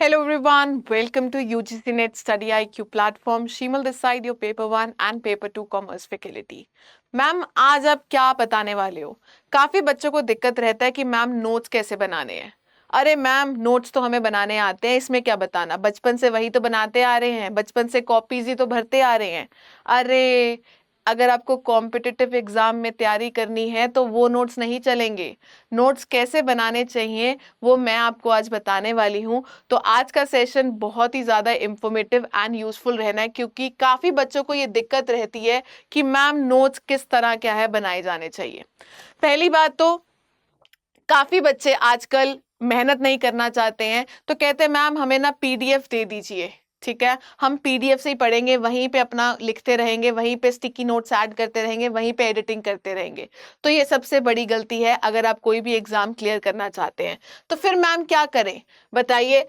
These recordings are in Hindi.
Hello everyone, welcome to UGC Net Study IQ platform. Shimal this side, your paper 1 and paper 2 commerce faculty. Ma'am आज आप क्या बताने वाले हो? काफी बच्चों को दिक्कत रहता है कि मैम नोट्स कैसे बनाने हैं। अरे मैम नोट्स तो हमें बनाने आते हैं, इसमें क्या बताना, बचपन से वही तो बनाते आ रहे हैं, बचपन से कॉपीज ही तो भरते आ रहे हैं। अरे अगर आपको कॉम्पिटिटिव एग्जाम में तैयारी करनी है तो वो नोट्स नहीं चलेंगे। नोट्स कैसे बनाने चाहिए वो मैं आपको आज बताने वाली हूँ। तो आज का सेशन बहुत ही ज़्यादा इंफॉर्मेटिव एंड यूजफुल रहना है, क्योंकि काफ़ी बच्चों को ये दिक्कत रहती है कि मैम नोट्स किस तरह क्या है बनाए जाने चाहिए। पहली बात तो काफ़ी बच्चे आजकल मेहनत नहीं करना चाहते हैं, तो कहते हैं मैम हमें ना पीडीएफ दे दीजिए। ठीक है, हम पीडीएफ से ही पढ़ेंगे, वहीं पे अपना लिखते रहेंगे, वहीं पे स्टिकी नोट्स ऐड करते रहेंगे, वहीं पे एडिटिंग करते रहेंगे। तो ये सबसे बड़ी गलती है अगर आप कोई भी एग्जाम क्लियर करना चाहते हैं। तो फिर मैम क्या करें बताइए,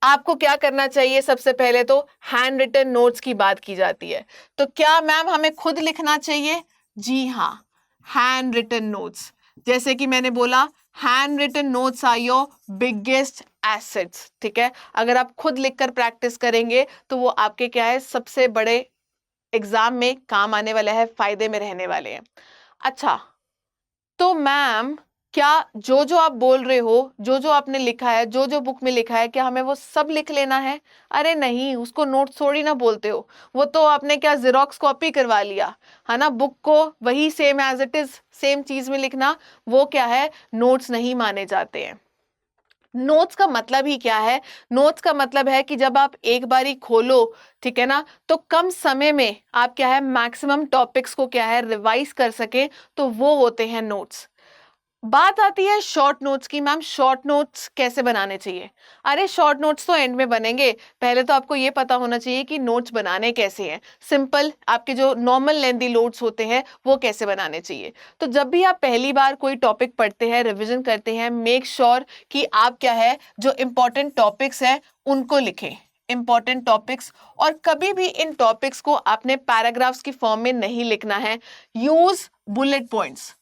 आपको क्या करना चाहिए? सबसे पहले तो हैंड रिटन नोट्स की बात की जाती है, तो क्या मैम हमें खुद लिखना चाहिए? जी हाँ, हैंड रिटन नोट्स, जैसे कि मैंने बोला, hand written notes are your biggest assets. ठीक है, अगर आप खुद लिखकर प्रैक्टिस करेंगे तो वो आपके क्या है, सबसे बड़े एग्जाम में काम आने वाला है, फायदे में रहने वाले हैं। अच्छा, तो मैम क्या जो जो आप बोल रहे हो, जो जो आपने लिखा है, जो जो बुक में लिखा है, क्या हमें वो सब लिख लेना है? अरे नहीं, उसको नोट्स थोड़ी ना बोलते हो, वो तो आपने क्या जेरोक्स कॉपी करवा लिया है ना। बुक को वही same as it is same चीज में लिखना, वो क्या है, नोट्स नहीं माने जाते हैं। नोट्स का मतलब ही क्या है? नोट्स का मतलब है कि जब आप एक बारी खोलो, ठीक है ना, तो कम समय में आप क्या है, मैक्सिमम टॉपिक्स को क्या है, रिवाइज कर सके, तो वो होते हैं नोट्स। बात आती है शॉर्ट नोट्स की। मैम शॉर्ट नोट्स कैसे बनाने चाहिए? अरे शॉर्ट नोट्स तो एंड में बनेंगे, पहले तो आपको ये पता होना चाहिए कि नोट्स बनाने कैसे हैं। सिंपल, आपके जो नॉर्मल लेंथी नोट्स होते हैं वो कैसे बनाने चाहिए। तो जब भी आप पहली बार कोई टॉपिक पढ़ते हैं, रिवीजन करते हैं, मेक श्योर कि आप क्या है, जो इंपॉर्टेंट टॉपिक्स हैं उनको लिखें, इंपॉर्टेंट टॉपिक्स। और कभी भी इन टॉपिक्स को आपने पैराग्राफ्स की फॉर्म में नहीं लिखना है, यूज बुलेट पॉइंट्स।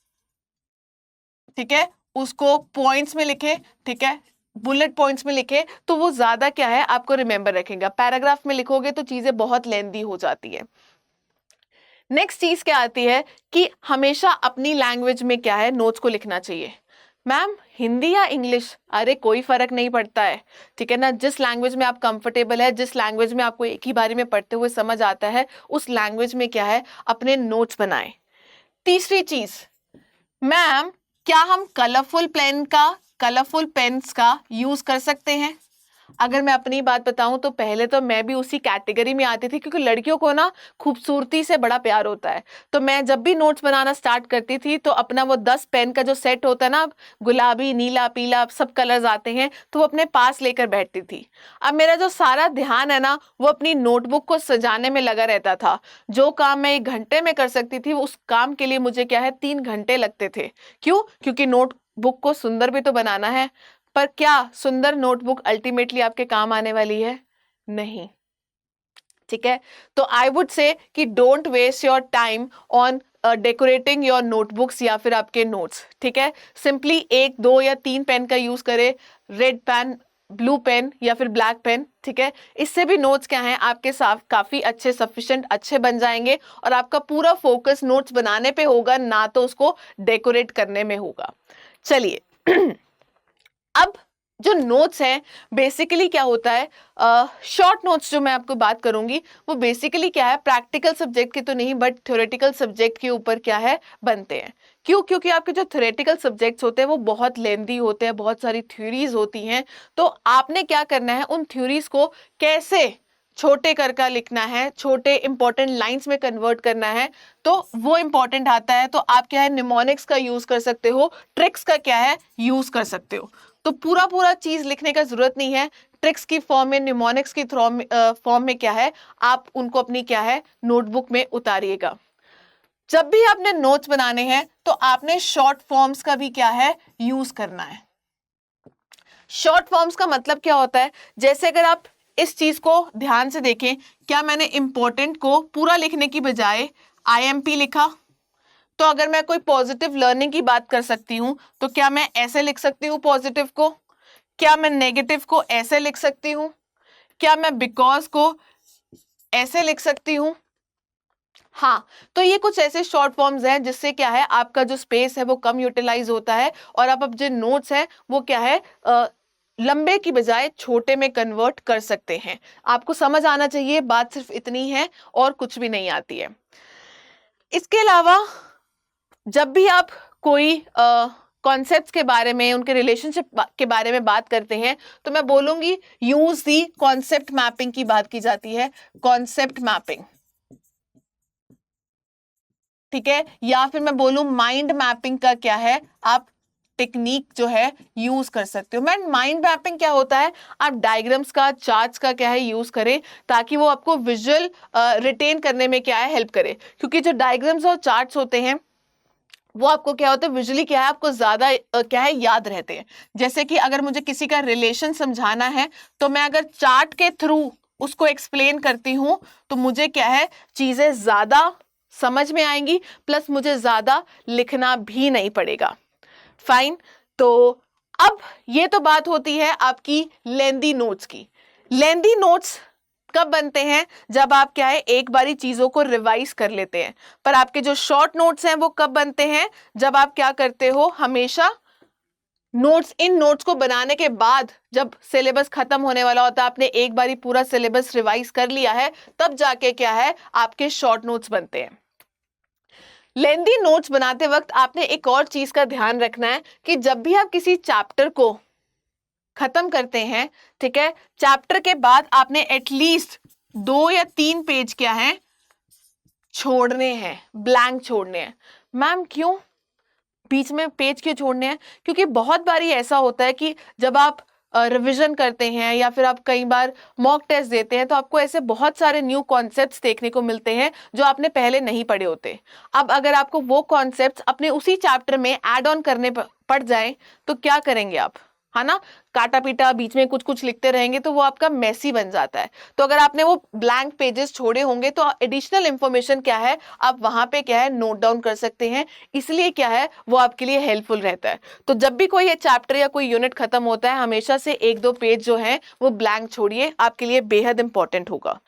ठीक है, उसको पॉइंट्स में लिखे, ठीक है, बुलेट पॉइंट्स में लिखे, तो वो ज्यादा क्या है, आपको रिमेंबर रखेगा। पैराग्राफ में लिखोगे तो चीजें बहुत लेंदी हो जाती है। नेक्स्ट चीज क्या आती है कि हमेशा अपनी लैंग्वेज में क्या है, नोट्स को लिखना चाहिए। मैम हिंदी या इंग्लिश, अरे कोई फर्क नहीं पड़ता है, ठीक है ना। जिस लैंग्वेज में आप कंफर्टेबल है, जिस लैंग्वेज में आपको एक ही बारे में पढ़ते हुए समझ आता है, उस लैंग्वेज में क्या है, अपने नोट्स बनाएं। तीसरी चीज, मैम क्या हम कलरफुल पेन्स का यूज कर सकते हैं? अगर मैं अपनी बात बताऊं तो पहले तो मैं भी उसी कैटेगरी में आती थी, क्योंकि लड़कियों को ना खूबसूरती से बड़ा प्यार होता है। तो मैं जब भी नोट्स बनाना स्टार्ट करती थी तो अपना वो 10 पेन का जो सेट होता है ना, गुलाबी नीला पीला सब कलर्स आते हैं, तो वो अपने पास लेकर बैठती थी। अब मेरा जो सारा ध्यान है ना, वो अपनी नोटबुक को सजाने में लगा रहता था। जो काम मैं 1 घंटे में कर सकती थी, उस काम के लिए मुझे क्या है, 3 घंटे लगते थे। क्यों? क्योंकि नोटबुक को सुंदर भी तो बनाना है। पर क्या सुंदर नोटबुक अल्टीमेटली आपके काम आने वाली है? नहीं। ठीक है, तो आई वुड से कि don't waste your time on decorating your notebooks या फिर आपके नोट्स। ठीक है, सिंपली 1 2 या 3 पेन का यूज करें, रेड पेन, ब्लू पेन या फिर ब्लैक पेन। ठीक है, इससे भी नोट्स क्या हैं, आपके साफ काफी अच्छे सफिशिएंट अच्छे बन जाएंगे, और आपका पूरा फोकस नोट्स बनाने पे होगा, ना तो उसको डेकोरेट करने में होगा। चलिए अब जो नोट्स हैं, बेसिकली क्या होता है, शॉर्ट नोट्स जो मैं आपको बात करूंगी वो बेसिकली क्या है, प्रैक्टिकल सब्जेक्ट के तो नहीं बट थ्योरेटिकल सब्जेक्ट के ऊपर क्या है, बनते हैं। क्यों? क्योंकि आपके जो थ्योरेटिकल सब्जेक्ट्स होते हैं वो बहुत लेंदी होते हैं, बहुत सारी थ्योरीज होती हैं। तो आपने क्या करना है, उन थ्योरीज को कैसे छोटे कर लिखना है, छोटे इंपॉर्टेंट लाइंस में कन्वर्ट करना है, तो वो इंपॉर्टेंट आता है। तो आप क्या है, निमोनिक्स का यूज कर सकते हो, ट्रिक्स का क्या है, यूज कर सकते हो। तो पूरा पूरा चीज लिखने का जरूरत नहीं है, ट्रिक्स की फॉर्म में, निमोनिक्स की फॉर्म में क्या है, आप उनको अपनी क्या है, नोटबुक में उतारिएगा। जब भी आपने नोट्स बनाने हैं तो आपने शॉर्ट फॉर्म्स का भी क्या है, यूज करना है। शॉर्ट फॉर्म्स का मतलब क्या होता है, जैसे अगर आप इस चीज को ध्यान से देखें, क्या मैंने इंपॉर्टेंट को पूरा लिखने की बजाय आईएमपी लिखा? तो अगर मैं कोई पॉजिटिव लर्निंग की बात कर सकती हूँ तो क्या मैं ऐसे लिख सकती हूँ पॉजिटिव को? क्या मैं नेगेटिव को ऐसे लिख सकती हूं? क्या मैं बिकॉज को ऐसे लिख सकती हूं? हाँ, तो ये कुछ ऐसे शॉर्ट फॉर्म्स हैं जिससे क्या है आपका जो स्पेस है वो कम यूटिलाइज होता है और आप अब जो नोट्स है वो क्या है लंबे की बजाय छोटे में कन्वर्ट कर सकते हैं। आपको समझ आना चाहिए, बात सिर्फ इतनी है और कुछ भी नहीं आती है। इसके अलावा जब भी आप कोई कॉन्सेप्ट्स के बारे में, उनके रिलेशनशिप के बारे में बात करते हैं तो मैं बोलूंगी यूज दी कॉन्सेप्ट मैपिंग की बात की जाती है, कॉन्सेप्ट मैपिंग, ठीक है। या फिर मैं बोलूं माइंड मैपिंग का क्या है, आप टेक्निक जो है यूज कर सकते हो। मैं माइंड मैपिंग क्या होता है, आप डायग्राम्स का, चार्ट्स का क्या है यूज करें ताकि वो आपको विजुअल रिटेन करने में क्या है हेल्प करे, क्योंकि जो डायग्राम्स और चार्ट्स होते हैं वो आपको क्या होता है विजुअली क्या है आपको ज्यादा क्या है याद रहते हैं। जैसे कि अगर मुझे किसी का रिलेशन समझाना है तो मैं अगर चार्ट के थ्रू उसको एक्सप्लेन करती हूं तो मुझे क्या है चीजें ज्यादा समझ में आएंगी, प्लस मुझे ज्यादा लिखना भी नहीं पड़ेगा। फाइन। तो अब ये तो बात होती है आपकी लेंदी नोट्स की। लेंदी नोट्स कब बनते हैं, जब आप क्या है एक बारी चीजों को रिवाइज कर लेते हैं। पर आपके जो शॉर्ट नोट्स हैं वो कब बनते हैं, जब आप क्या करते हो हमेशा नोट्स, इन नोट्स को बनाने के बाद जब सिलेबस खत्म होने वाला होता है, आपने एक बारी पूरा सिलेबस रिवाइज कर लिया है, तब जाके क्या है आपके शॉर्ट नोट्स बनते हैं। लेंदी नोट्स बनाते वक्त आपने एक और चीज का ध्यान रखना है कि जब भी आप किसी चैप्टर को खत्म करते हैं, ठीक है, चैप्टर के बाद आपने एटलीस्ट 2 या 3 पेज क्या है छोड़ने हैं, ब्लैंक छोड़ने हैं। मैम क्यों बीच में पेज क्यों छोड़ने हैं? क्योंकि बहुत बारी ऐसा होता है कि जब आप रिवीजन करते हैं या फिर आप कई बार मॉक टेस्ट देते हैं तो आपको ऐसे बहुत सारे न्यू कॉन्सेप्ट्स देखने को मिलते हैं जो आपने पहले नहीं पढ़े होते। अब अगर आपको वो कॉन्सेप्ट्स अपने उसी चैप्टर में ऐड ऑन करने पड़ जाए तो क्या करेंगे आप, है ना? काटा पीटा बीच में कुछ कुछ लिखते रहेंगे तो वो आपका मेसी बन जाता है। तो अगर आपने वो ब्लैंक पेजेस छोड़े होंगे तो एडिशनल इंफॉर्मेशन क्या है आप वहां पे क्या है नोट डाउन कर सकते हैं, इसलिए क्या है वो आपके लिए हेल्पफुल रहता है। तो जब भी कोई चैप्टर या कोई यूनिट खत्म होता है हमेशा से 1-2 पेज जो है वो ब्लैंक छोड़िए, आपके लिए बेहद इंपॉर्टेंट होगा।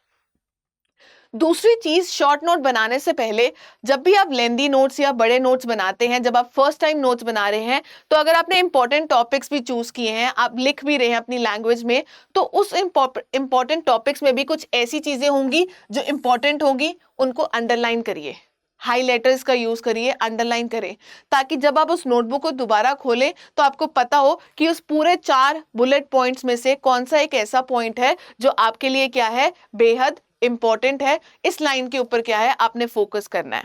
दूसरी चीज, शॉर्ट नोट बनाने से पहले जब भी आप लेंदी नोट्स या बड़े नोट्स बनाते हैं, जब आप फर्स्ट टाइम नोट्स बना रहे हैं, तो अगर आपने इंपॉर्टेंट टॉपिक्स भी चूज किए हैं, आप लिख भी रहे हैं अपनी लैंग्वेज में, तो उस इंपॉर्टेंट टॉपिक्स में भी कुछ ऐसी चीजें होंगी जो इंपॉर्टेंट होंगी, उनको अंडरलाइन करिए, हाईलाइटर्स का यूज करिए, अंडरलाइन करें, ताकि जब आप उस नोटबुक को दोबारा खोलें तो आपको पता हो कि उस पूरे 4 बुलेट पॉइंट्स में से कौन सा एक ऐसा पॉइंट है जो आपके लिए क्या है बेहद इंपॉर्टेंट है, इस लाइन के ऊपर क्या है आपने फोकस करना है।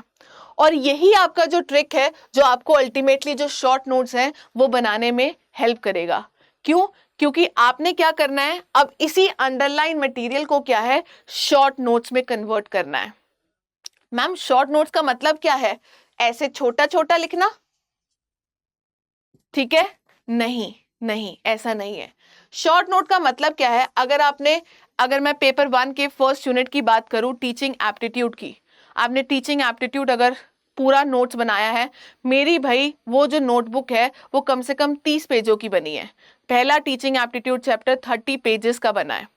और यही आपका जो ट्रिक है जो आपको अल्टीमेटली जो शॉर्ट नोट्स हैं वो बनाने में हेल्प करेगा। क्यों? क्योंकि आपने क्या करना है, अब इसी अंडरलाइन मटेरियल को क्या है शॉर्ट नोट्स में कन्वर्ट करना है। मैम शॉर्ट नोट्स का मतलब क्या है, ऐसे छोटा छोटा लिखना? ठीक है, नहीं नहीं ऐसा नहीं है। शॉर्ट नोट का मतलब क्या है, अगर मैं पेपर 1 के फर्स्ट यूनिट की बात करूं, टीचिंग एप्टीट्यूड की, आपने टीचिंग एप्टीट्यूड अगर पूरा नोट्स बनाया है, मेरी भाई वो जो नोटबुक है वो कम से कम 30 पेजों की बनी है। पहला टीचिंग एप्टीट्यूड चैप्टर 30 पेजेस का बना है।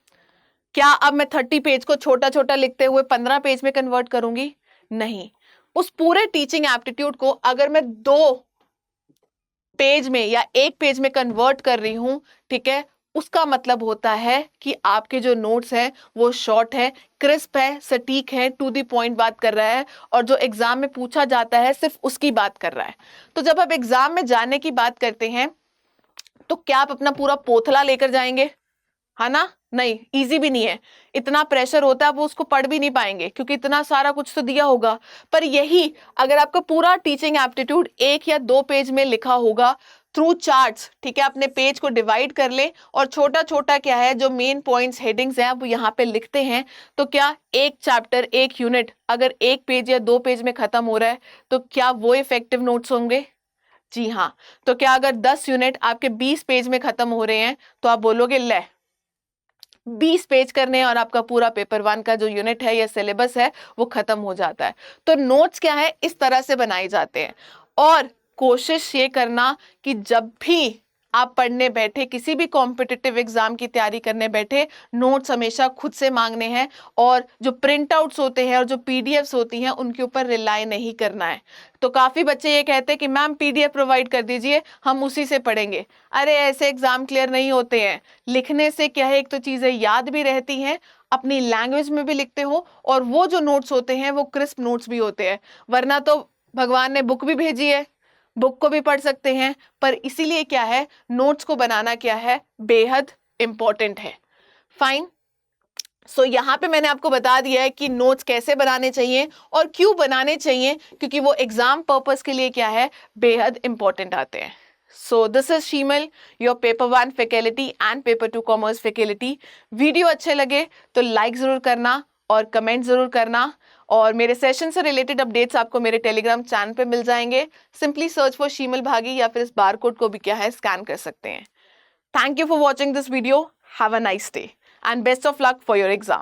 क्या अब मैं 30 पेज को छोटा छोटा लिखते हुए 15 पेज में कन्वर्ट करूंगी? नहीं। उस पूरे टीचिंग एप्टीट्यूड को अगर मैं 2 पेज में या 1 पेज में कन्वर्ट कर रही हूं, ठीक है, उसका मतलब होता है कि आपके जो नोट्स हैं वो शॉर्ट है, क्रिस्प है, सटीक है, टू द पॉइंट बात कर रहा है, और जो एग्जाम में पूछा जाता है सिर्फ उसकी बात कर रहा है। तो जब आप एग्जाम में जाने की बात करते हैं तो क्या आप अपना पूरा पोथला लेकर जाएंगे, है ना? नहीं, इजी भी नहीं है, इतना प्रेशर होता है, वो उसको पढ़ भी नहीं पाएंगे क्योंकि इतना सारा कुछ तो दिया होगा। पर यही अगर आपका पूरा टीचिंग एप्टीट्यूड 1 या 2 पेज में लिखा होगा थ्रू चार्ट्स, ठीक है, अपने पेज को डिवाइड कर ले और छोटा छोटा क्या है जो मेन पॉइंट्स हेडिंग्स हैं वो यहाँ पे लिखते हैं, तो क्या एक चैप्टर, एक यूनिट अगर 1 पेज या 2 पेज में खत्म हो रहा है तो क्या वो इफेक्टिव नोट्स होंगे? जी हाँ। तो क्या अगर 10 यूनिट आपके 20 पेज में खत्म हो रहे हैं तो आप बोलोगे ले 20 पेज करने हैं और आपका पूरा पेपर 1 का जो यूनिट है या सिलेबस है वो खत्म हो जाता है। तो नोट्स क्या है इस तरह से बनाए जाते हैं। और कोशिश ये करना कि जब भी आप पढ़ने बैठे, किसी भी कॉम्पिटिटिव एग्जाम की तैयारी करने बैठे, नोट्स हमेशा खुद से मांगने हैं और जो प्रिंट आउट्स होते हैं और जो पीडीएफ्स होती हैं उनके ऊपर रिलाई नहीं करना है। तो काफी बच्चे ये कहते हैं कि मैम पीडीएफ प्रोवाइड कर दीजिए, हम उसी से पढ़ेंगे। अरे ऐसे एग्जाम क्लियर नहीं होते हैं। लिखने से क्या है, एक तो चीजें याद भी रहती हैं, अपनी लैंग्वेज में भी लिखते हो, और वो जो नोट्स होते हैं वो क्रिस्प नोट्स भी होते हैं। वरना तो भगवान ने बुक भी भेजी है, बुक को भी पढ़ सकते हैं, पर इसीलिए क्या है, नोट्स को बनाना क्या है, बेहद इंपॉर्टेंट है। फाइन। सो यहाँ पे मैंने आपको बता दिया है कि नोट्स कैसे बनाने चाहिए और क्यों बनाने चाहिए, क्योंकि वो एग्जाम पर्पस के लिए क्या है, बेहद इंपॉर्टेंट आते हैं। सो दिस इज शीमल, your paper 1 faculty and paper 2 commerce faculty. Video अच्छे लगे तो लाइक जरूर करना और कमेंट जरूर करना, और मेरे सेशन से रिलेटेड अपडेट्स आपको मेरे टेलीग्राम चैनल पे मिल जाएंगे। सिंपली सर्च फॉर शीमल भागी या फिर इस बार कोड को भी क्या है, स्कैन कर सकते हैं। Thank you for watching this video. Have a nice day and best of luck for your exam.